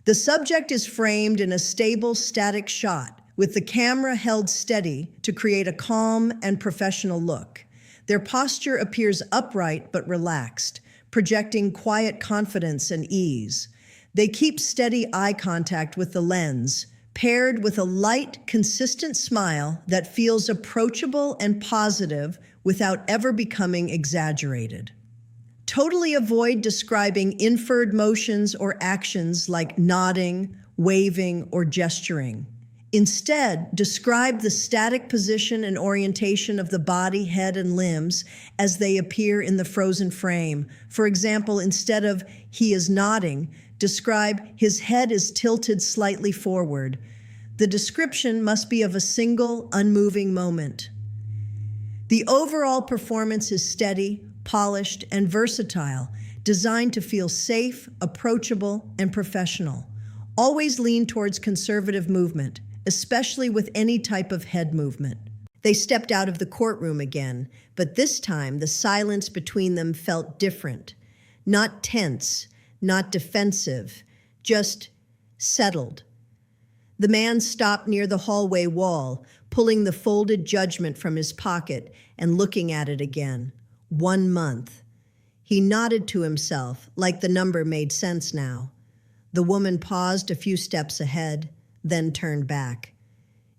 The subject is framed in a stable, static shot, with the camera held steady to create a calm and professional look. Their posture appears upright but relaxed, projecting quiet confidence and ease. They keep steady eye contact with the lens, paired with a light, consistent smile that feels approachable and positive without ever becoming exaggerated. Totally avoid describing inferred motions or actions like nodding, waving, or gesturing. Instead, describe the static position and orientation of the body, head, and limbs as they appear in the frozen frame. For example, instead of "he is nodding," describe "his head is tilted slightly forward." The description must be of a single, unmoving moment. The overall performance is steady, polished, and versatile, designed to feel safe, approachable, and professional. Always lean towards conservative movement, especially with any type of head movement. They stepped out of the courtroom again, but this time the silence between them felt different. Not tense, not defensive, just settled. The man stopped near the hallway wall, pulling the folded judgment from his pocket and looking at it again. 1 month. He nodded to himself, like the number made sense now. The woman paused a few steps ahead, then turned back.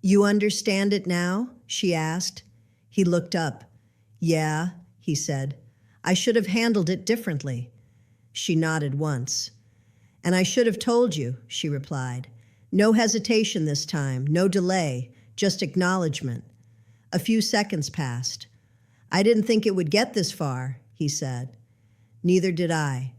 "You understand it now?" she asked. He looked up. "Yeah," he said. "I should have handled it differently." She nodded once. "And I should have told you," she replied. No hesitation this time, no delay, just acknowledgement. A few seconds passed. "I didn't think it would get this far," he said. "Neither did I."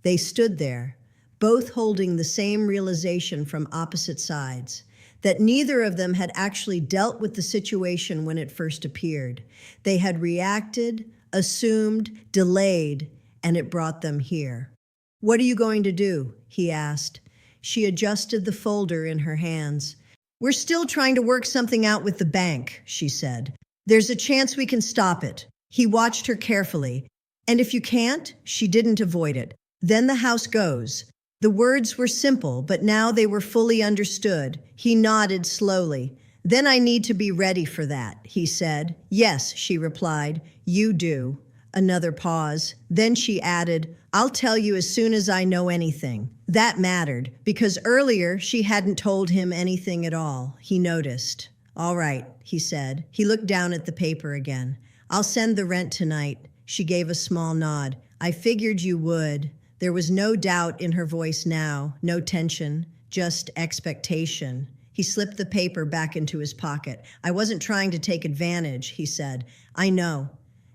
They stood there, both holding the same realization from opposite sides, that neither of them had actually dealt with the situation when it first appeared. They had reacted, assumed, delayed, and it brought them here. "What are you going to do?" he asked. She adjusted the folder in her hands. "We're still trying to work something out with the bank," she said. "There's a chance we can stop it." He watched her carefully. "And if you can't?" She didn't avoid it. "Then the house goes." The words were simple, but now they were fully understood. He nodded slowly. "Then I need to be ready for that," he said. "Yes," she replied. "You do." Another pause. Then she added, "I'll tell you as soon as I know anything." That mattered, because earlier she hadn't told him anything at all. He noticed. "All right," he said. He looked down at the paper again. "I'll send the rent tonight." She gave a small nod. "I figured you would." There was no doubt in her voice now, no tension, just expectation. He slipped the paper back into his pocket. "I wasn't trying to take advantage," he said. "I know.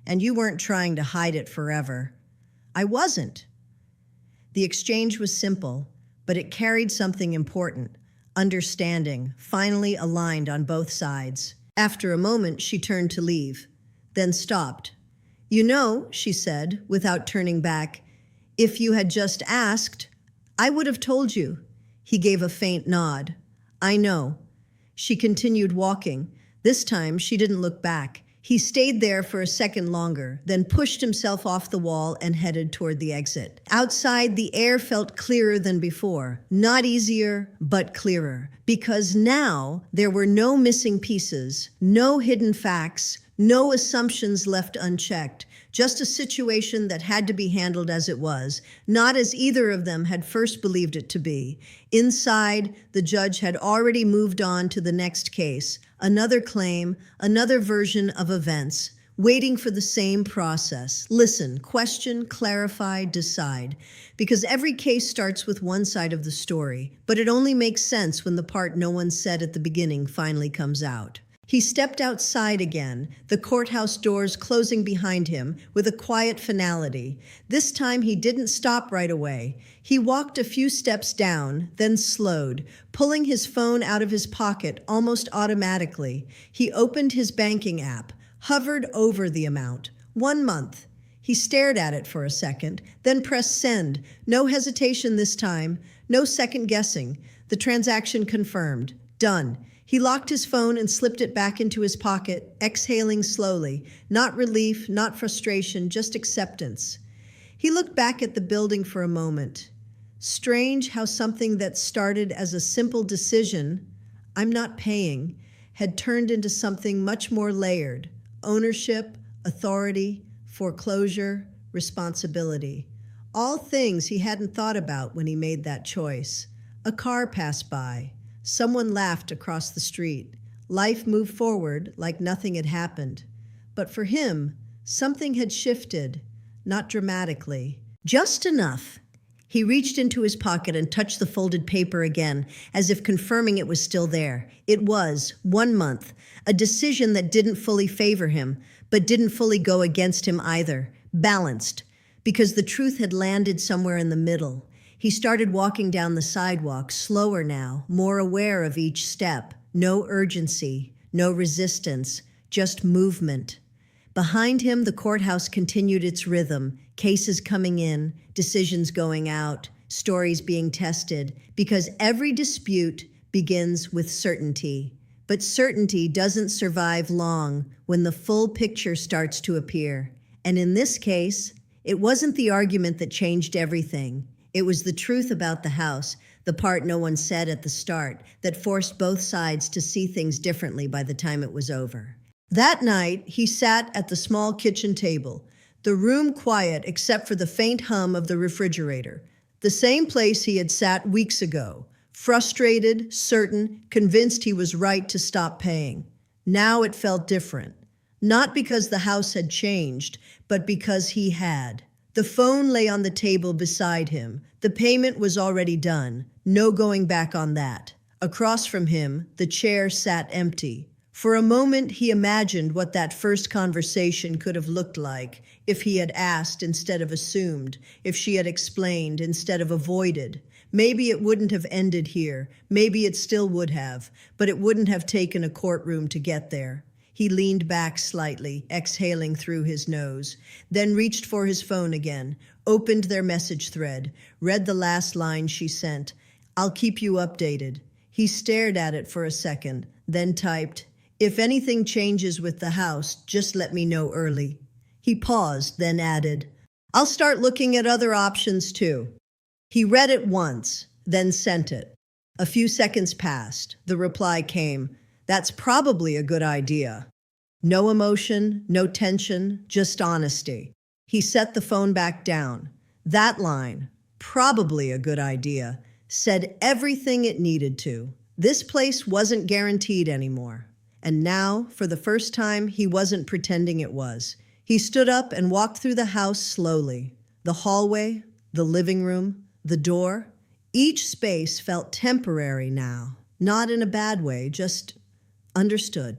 And you weren't trying to hide it forever." "I wasn't." The exchange was simple, but it carried something important. Understanding, finally aligned on both sides. After a moment, she turned to leave, then stopped. "You know," she said, without turning back, "if you had just asked, I would have told you." He gave a faint nod. "I know." She continued walking. This time, she didn't look back. He stayed there for a second longer, then pushed himself off the wall and headed toward the exit. Outside, the air felt clearer than before. Not easier, but clearer. Because now there were no missing pieces, no hidden facts, no assumptions left unchecked. Just a situation that had to be handled as it was, not as either of them had first believed it to be. Inside, the judge had already moved on to the next case, another claim, another version of events, waiting for the same process. Listen, question, clarify, decide. Because every case starts with one side of the story, but it only makes sense when the part no one said at the beginning finally comes out. He stepped outside again, the courthouse doors closing behind him with a quiet finality. This time he didn't stop right away. He walked a few steps down, then slowed, pulling his phone out of his pocket almost automatically. He opened his banking app, hovered over the amount. 1 month. He stared at it for a second, then pressed send. No hesitation this time, no second guessing. The transaction confirmed. Done. He locked his phone and slipped it back into his pocket, exhaling slowly. Not relief, not frustration, just acceptance. He looked back at the building for a moment, Strange how something that started as a simple decision, I'm not paying, had turned into something much more layered: ownership, authority, foreclosure, responsibility. All things he hadn't thought about when he made that choice. A car passed by. Someone laughed across the street. Life moved forward like nothing had happened. But for him, something had shifted, not dramatically, just enough. He reached into his pocket and touched the folded paper again, as if confirming it was still there. It was 1 month, a decision that didn't fully favor him, but didn't fully go against him either. Balanced, because the truth had landed somewhere in the middle. He started walking down the sidewalk, slower now, more aware of each step. No urgency, no resistance, just movement. Behind him, the courthouse continued its rhythm, cases coming in, decisions going out, stories being tested, because every dispute begins with certainty. But certainty doesn't survive long when the full picture starts to appear. And in this case, it wasn't the argument that changed everything. It was the truth about the house, the part no one said at the start, that forced both sides to see things differently by the time it was over. That night, he sat at the small kitchen table, the room quiet except for the faint hum of the refrigerator, the same place he had sat weeks ago, frustrated, certain, convinced he was right to stop paying. Now it felt different, not because the house had changed, but because he had. The phone lay on the table beside him. The payment was already done, no going back on that. Across from him, the chair sat empty. For a moment, he imagined what that first conversation could have looked like if he had asked instead of assumed, if she had explained instead of avoided. Maybe it wouldn't have ended here. Maybe it still would have, but it wouldn't have taken a courtroom to get there. He leaned back slightly, exhaling through his nose, then reached for his phone again, opened their message thread, read the last line she sent. "I'll keep you updated." He stared at it for a second, then typed, "If anything changes with the house, just let me know early." He paused, then added, "I'll start looking at other options too." He read it once, then sent it. A few seconds passed. The reply came, "That's probably a good idea." No emotion, no tension, just honesty. He set the phone back down. That line, "probably a good idea," said everything it needed to. This place wasn't guaranteed anymore. And now, for the first time, he wasn't pretending it was. He stood up and walked through the house slowly. The hallway, the living room, the door. Each space felt temporary now. Not in a bad way, just understood.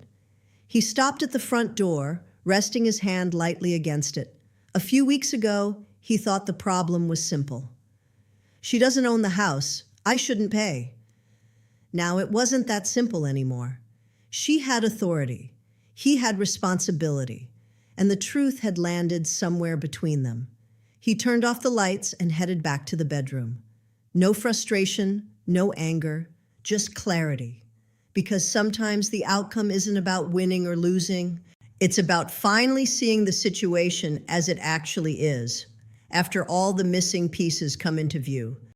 He stopped at the front door, resting his hand lightly against it. A few weeks ago, he thought the problem was simple. She doesn't own the house. I shouldn't pay. Now it wasn't that simple anymore. She had authority. He had responsibility. And the truth had landed somewhere between them. He turned off the lights and headed back to the bedroom. No frustration, no anger, just clarity. Because sometimes the outcome isn't about winning or losing. It's about finally seeing the situation as it actually is, after all the missing pieces come into view.